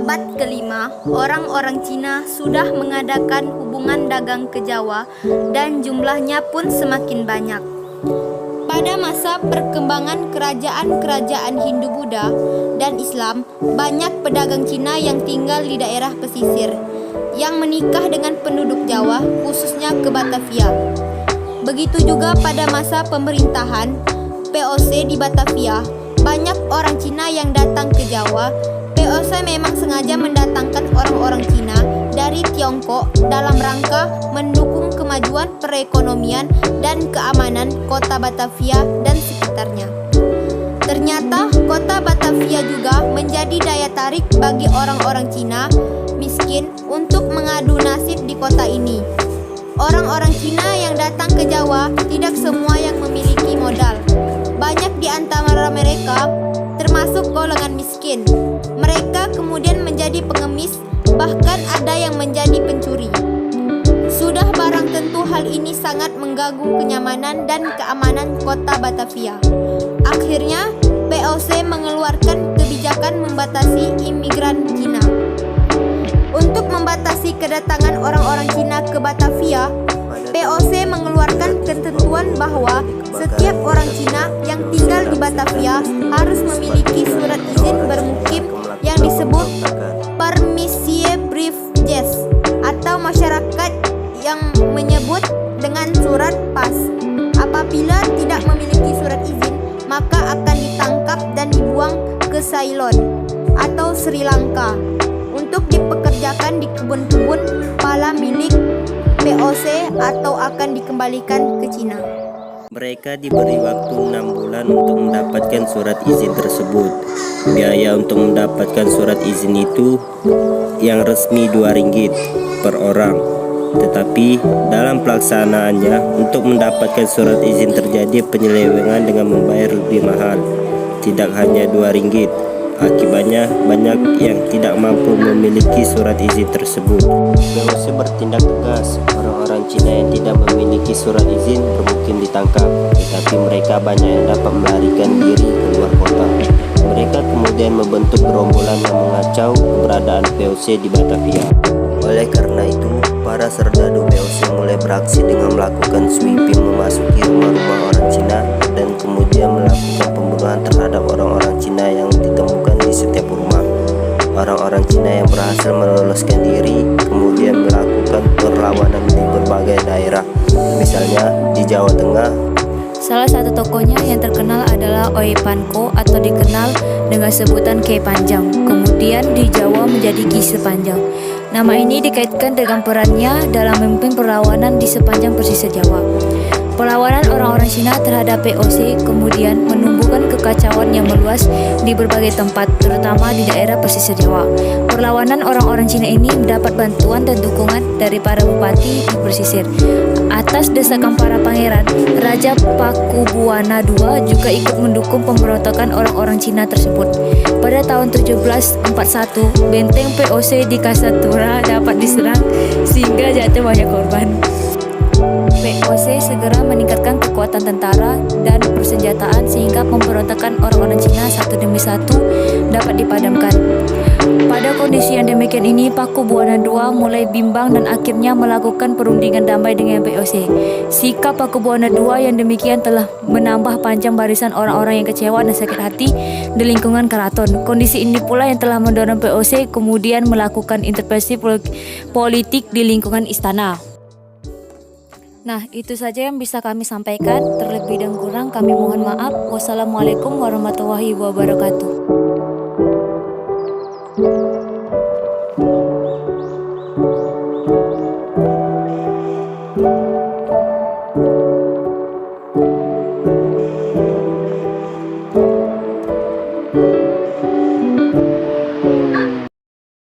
abad kelima, orang-orang Cina sudah mengadakan hubungan dagang ke Jawa dan jumlahnya pun semakin banyak. Pada masa perkembangan kerajaan-kerajaan Hindu-Buddha dan Islam, banyak pedagang Cina yang tinggal di daerah pesisir yang menikah dengan penduduk Jawa, khususnya ke Batavia. Begitu juga pada masa pemerintahan VOC di Batavia, banyak orang Cina yang datang ke Jawa. VOC memang sengaja mendatangkan orang-orang Cina dari Tiongkok dalam rangka mendukung kemajuan perekonomian dan keamanan kota Batavia dan sekitarnya. Ternyata kota Batavia juga menjadi daya tarik bagi orang-orang Cina miskin untuk mengadu nasib di kota ini. Orang-orang Cina yang datang ke Jawa tidak semua yang memiliki modal. Banyak di antara mereka termasuk golongan miskin. Mereka kemudian menjadi pengemis, bahkan ada yang menjadi pencuri. Sudah barang tentu hal ini sangat mengganggu kenyamanan dan keamanan kota Batavia. Akhirnya, VOC mengeluarkan kebijakan membatasi imigran Cina. Untuk membatasi kedatangan orang-orang Cina ke Batavia, VOC mengeluarkan ketentuan bahwa setiap orang Cina yang tinggal di Batavia harus memiliki surat izin bermukim yang disebut Permissie Brief Jes, atau masyarakat yang menyebut dengan surat pas. Apabila tidak memiliki surat izin, maka akan ditangkap dan dibuang ke Ceylon atau Sri Lanka untuk dipekerjakan di kebun-kebun pala milik VOC atau akan dikembalikan ke Cina. Mereka diberi waktu 6 bulan untuk mendapatkan surat izin tersebut. Biaya untuk mendapatkan surat izin itu yang resmi Rp2 per orang. Tetapi dalam pelaksanaannya, untuk mendapatkan surat izin terjadi penyelewengan dengan membayar lebih mahal. Tidak hanya Rp2, akibatnya banyak yang tidak mampu memiliki surat izin tersebut. VOC bertindak tegas. Orang-orang Cina yang tidak memiliki surat izin bermukim ditangkap, tetapi mereka banyak yang dapat melarikan diri keluar kota. Mereka kemudian membentuk gerombolan yang mengacau keberadaan VOC di Batavia. Oleh karena itu, para serdadu VOC mulai beraksi dengan melakukan sweeping memasuki rumah-rumah orang Cina dan kemudian melakukan pembunuhan terhadap orang-orang Cina yang ditemukan di setiap rumah. Orang-orang Cina yang berhasil meloloskan diri kemudian melakukan perlawanan di berbagai daerah, misalnya di Jawa Tengah. Salah satu tokohnya yang terkenal adalah Oi Panko atau dikenal dengan sebutan Ki Panjang. Kemudian di Jawa menjadi Ki Sepanjang. Nama ini dikaitkan dengan perannya dalam memimpin perlawanan di sepanjang pesisir Jawa. Perlawanan orang-orang Cina terhadap VOC kemudian menumbuhkan kekacauan yang meluas di berbagai tempat, terutama di daerah pesisir Jawa. Perlawanan orang-orang Cina ini mendapat bantuan dan dukungan dari para bupati di pesisir. Atas desakan para pangeran, Raja Pakubuwana II juga ikut mendukung pemberontakan orang-orang Cina tersebut. Pada tahun 1741, benteng VOC di Kasatura dapat diserang sehingga jatuh banyak korban. VOC segera meningkatkan kekuatan tentara dan persenjataan sehingga pemberontakan orang-orang Cina satu demi satu dapat dipadamkan. Pada kondisi yang demikian ini, Pakubuwana II mulai bimbang dan akhirnya melakukan perundingan damai dengan VOC. Sikap Pakubuwana II yang demikian telah menambah panjang barisan orang-orang yang kecewa dan sakit hati di lingkungan keraton. Kondisi ini pula yang telah mendorong VOC kemudian melakukan intervensi politik di lingkungan istana. Nah, itu saja yang bisa kami sampaikan. Terlebih dan kurang kami mohon maaf. Wassalamualaikum warahmatullahi wabarakatuh.